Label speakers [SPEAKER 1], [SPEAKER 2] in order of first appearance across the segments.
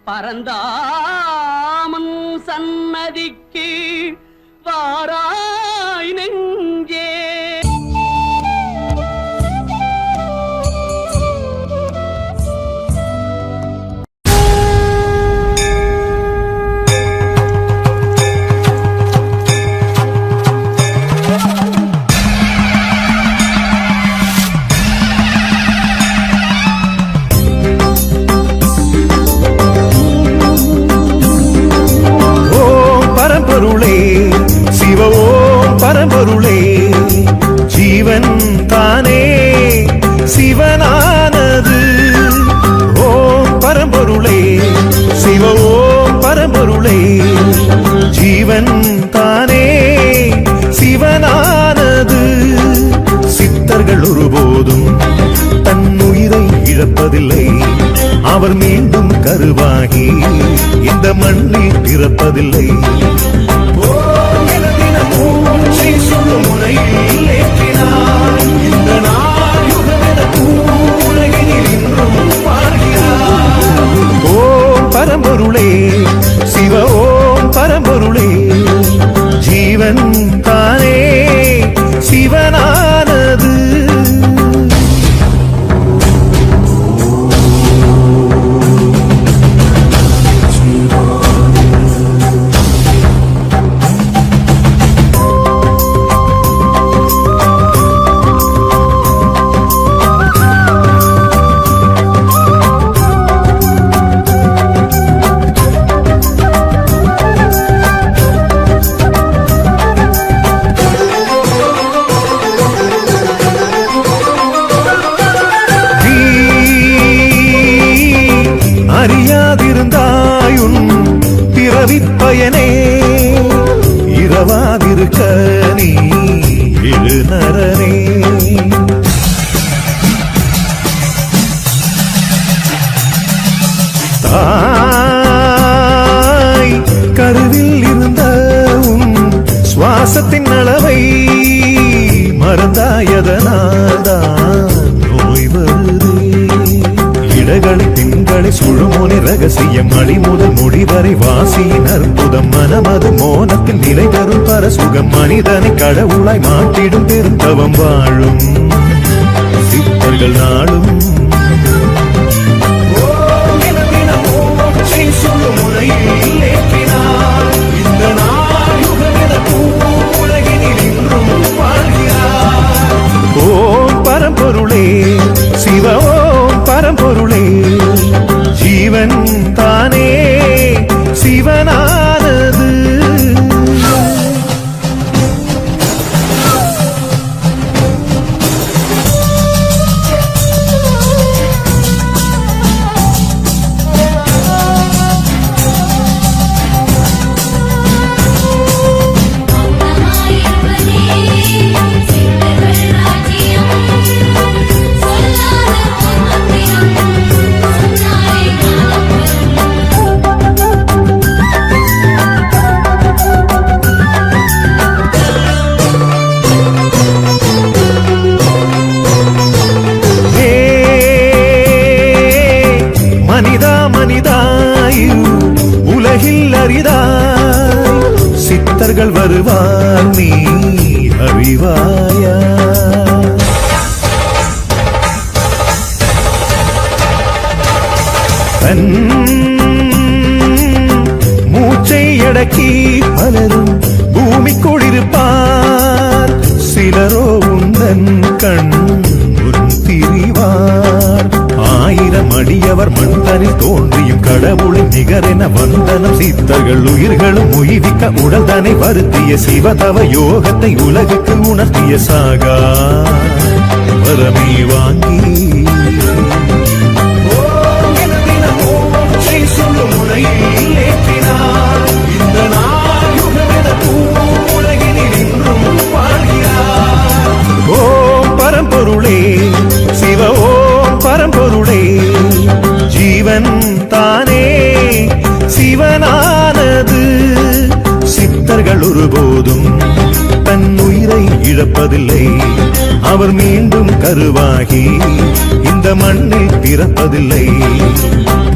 [SPEAKER 1] பரந்தாமன் சன்னதிக்கு வாராய் நெஞ்சே.
[SPEAKER 2] சிவ ஓம் பரம்பொருளே, ஜீவன் தானே சிவனானது. ஓம் பரம்பொருளே, சிவ ஓம் பரம்பொருளே, ஜீவன் தானே சிவனானது. சித்தர்கள் ஒருபோதும் தன் உயிரை இழப்பதில்லை. அவர் மீண்டும் கருவாகி இந்த மண்ணில் பிறப்பதில்லை. ஓம் பரம்பொருளே, சிவ ஓம் பரம்பொருளே, ஜீவன் தானே சிவனானது. அறியாதிருந்தாயுன் பிறவிப்பயனே, இரவாதிருக்க நீ எழுநரனே. தாய் கருவில் இருந்த உன் சுவாசத்தின் அளவை மறந்தாயதனால்தான் நோய் வருதே. இடகளை திங்களை சுழுமோனி ரகசியம் அடி முதல் முடிவரை வாசியின் அற்புதம். மனமது மோனத்தில் நிலை தரும் பரசுகம். மனிதனை கடவுளாய் மாட்டிடும் பெருந்தவம் வாழும் சித்தர்கள் நாளும். ஓம் பரம்பொருளே, சிவ ஓம் பரம்பொருளே, ஜீவன் தானே சிவனானது. மனிதா மனிதாயு உலகில் அரிதாய் சித்தர்கள் வருவார் நீ அறிவாயா. தன் மூச்சை அடக்கி பலரும் பூமிக்குளிருப்பார். சிலரோ உந்தன் கண் திரிவார். ஆயிரம் அடியவர் மண்தனில் தோன்றியும் கடவுளின் நிகரென வந்தனம். சித்தர்கள் உயிர்களும் உயிர்விக்க உடல்தனை வருத்திய சிவதவ யோகத்தை உலகுக்கு உணர்த்திய சாகா வரமே வாங்கி. ஓம் பரம்பொருளே, சிவ ஓம் பரம்பொருளே, ஜீவன் தானே சிவனானது. சித்தர்கள் ஒருபோதும் தன் உயிரை இழப்பதில்லை. அவர் மீண்டும் கருவாகி இந்த மண்ணில் பிறப்பதில்லை.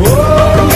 [SPEAKER 2] ஓம்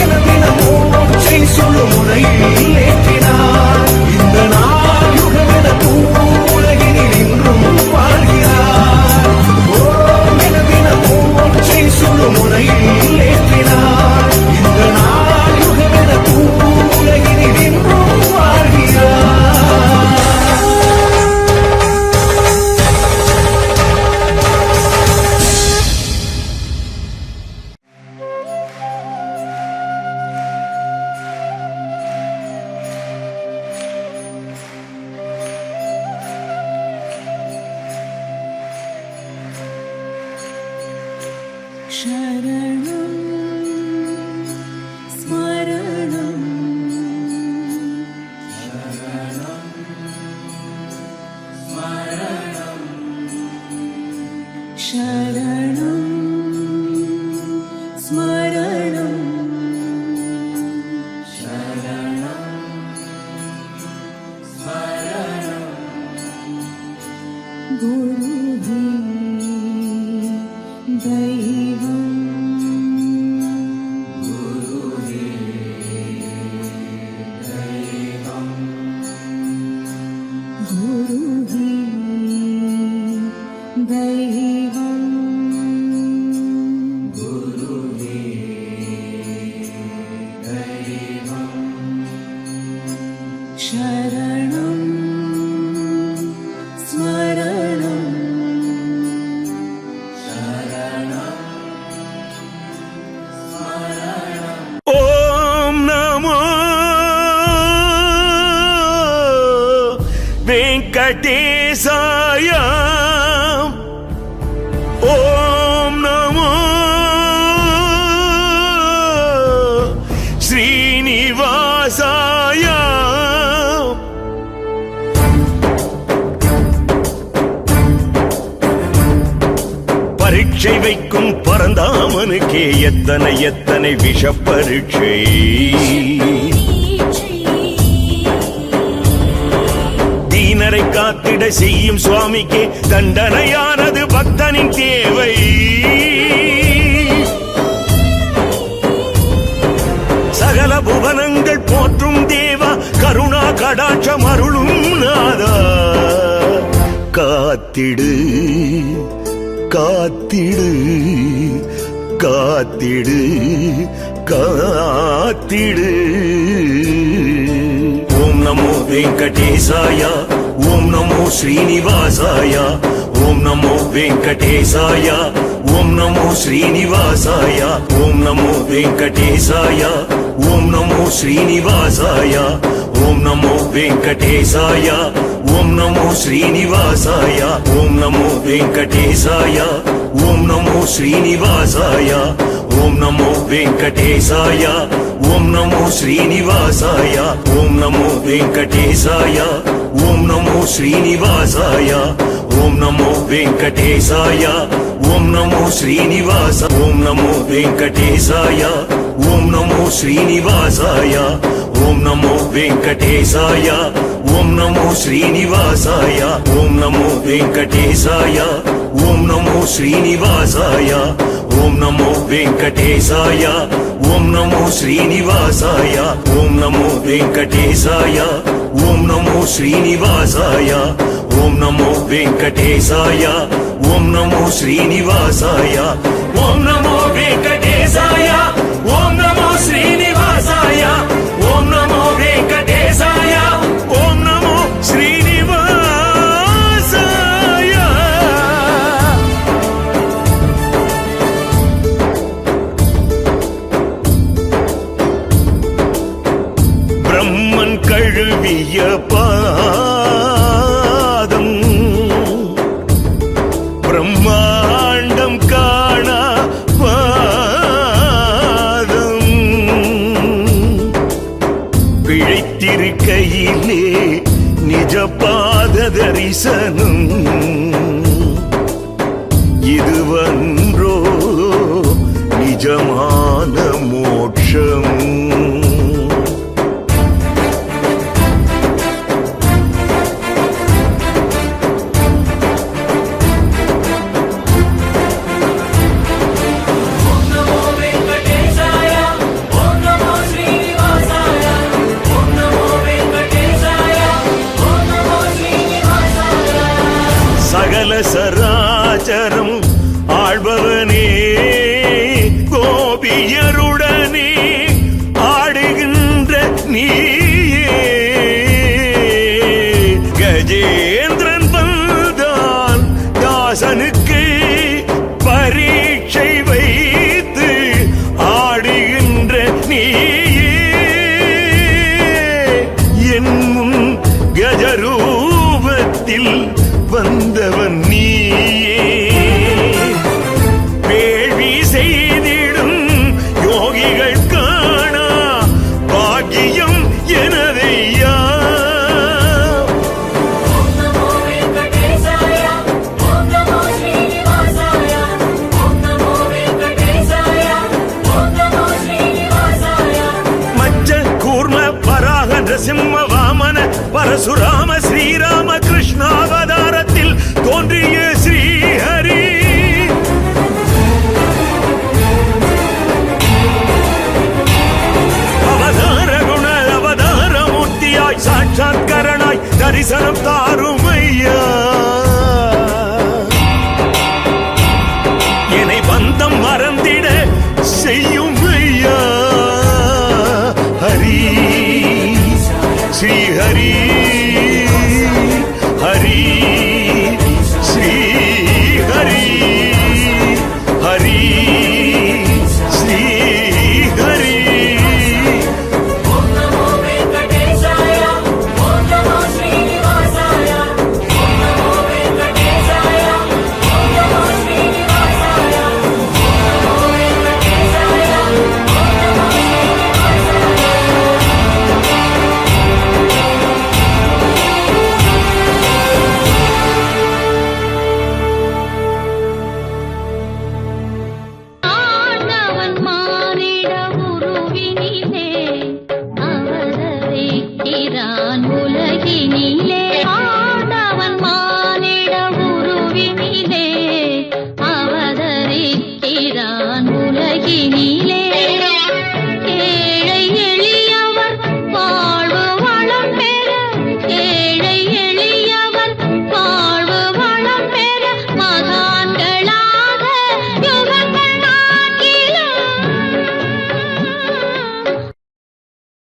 [SPEAKER 3] शरणं स्मरणं
[SPEAKER 2] ஓம் நமோ வெங்கடேசாய ஓம் நமோ ஸ்ரீனிவாசாய பரீட்சை வைக்கும் பரந்தாமனுக்கே எத்தனை எத்தனை விஷ பரீட்சை தீனரை காத்திட செய்யும் சுவாமிக்கே தண்டனையானது பக்தனின் தேவை சகல புவனங்கள் போற்றும் தேவா கருணா கடாட்சம் அருளும் நாதா காத்திடு காத்திடு காத்திடு காத்திடு ஓம் நமோ வெங்கடேசாய ஓம் நமோ ஸ்ரீனிவாசாய ஓம் நமோ வெங்கடேசாய ஓம் நமோ ஸ்ரீனிவாசாய ஓம் நமோ வெங்கடேசாய ஓம் நமோ ஸ்ரீனிவாசாய ஓம் நமோ வெங்கடேசாய ஓம் நமோ ஸ்ரீனிவாசாய ஓம் நமோ வெங்கடேசாய ஓம் நமோ ஸ்ரீனிவாசாய ஓம் நமோ வெங்கடேசாய ஓம் நமோ ஸ்ரீனிவாசாய ஓம் நமோ வெங்கடேசாய ஓம் நமோ ஸ்ரீனிவாசாய ஓம் நமோ வெங்கடேசாய ஓம் நமோ ஸ்ரீனிவாச ஓம் நமோ வெங்கடேசாய ஓம் நமோ ஸ்ரீனிவாசாய ஓம் நமோ வெங்கடேசாய ஓம் நமோ ஸ்ரீனிவாசாய ஓம் நமோ வெங்கடேசாய ஓம் நமோ ஸ்ரீனிவாசாய ஓம் நமோ வெங்கடேசாய ஓம் நமோ ஸ்ரீனிவாசாய ஓம் நமோ வெங்கடேசாய ஓம் நமோ ஸ்ரீனிவாசாய ஓம் நமோ வெங்கடேசாய ஓம் நமோ ஸ்ரீனிவாசாய ஓம் நமோ வெங்கடேசாய ஓம் நமோ ஸ்ரீனிவாசாய ஓம் நமோ வெங்கடேசாய ஓம் நமோ ஸ்ரீனிவாசாய பிரம்மன் கழுவிய பாதம் பிரம்மாண்டம் காணா பாதம் பிழைத்திருக்கையிலே நிஜ பாத தரிசனம் இதுவன்றோ நிஜமான மோட்சம் சகல சராச்சரம் ஆள்பவனே கோபியருடனே ஆடுகின்ற நீயே கஜேந்திரன் வந்தான் தாசனுக்கு பரீட்சை வைத்து ஆடுகின்ற நீயே என் முன் கஜரூபத்தில் வந்தவன் நீயே வேள்வி செய்திடும் யோகிகள் காணா பாக்கியம் எனதையா மச்ச கூர்ம பராக நரசிம்ம வாமன பரசுராம ஸ்ரீராம கிருஷ்ணாவதாரத்தில் தோன்றிய ஸ்ரீஹரி அவதார குண அவதார மூர்த்தியாய் சாட்சாத்கரனாய் தரிசனம் தாரும்